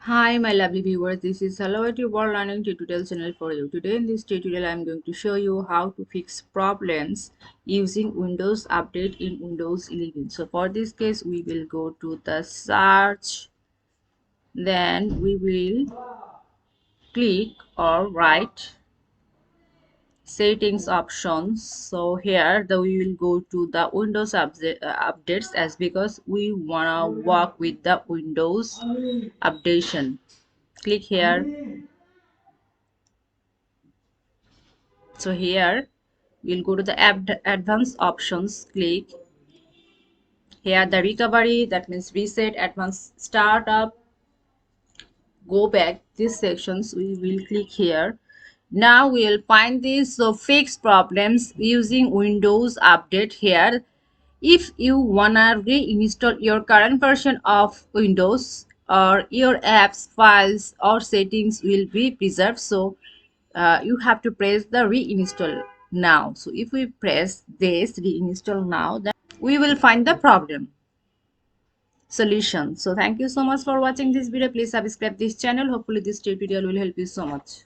Hi my lovely viewers, this is Hello at Your World Learning Tutorial channel for you. Today in this tutorial I am going to show you how to fix problems using Windows Update in Windows 11. So for this case we will go to the search, then we will click or write settings options. So here we will go to the Windows updates as because we wanna work with the Windows updation. Click here. So here we'll go to the advanced options, click here the recovery, that means reset, advanced startup, go back. These sections we will click here. Now we'll find these fix problems using Windows update here. If you wanna reinstall your current version of Windows, or your apps, files or settings will be preserved, so you have to press the reinstall now. So if we press this reinstall now, then we will find the problem solution. So thank you so much for watching this video. Please subscribe this channel. Hopefully this tutorial will help you so much.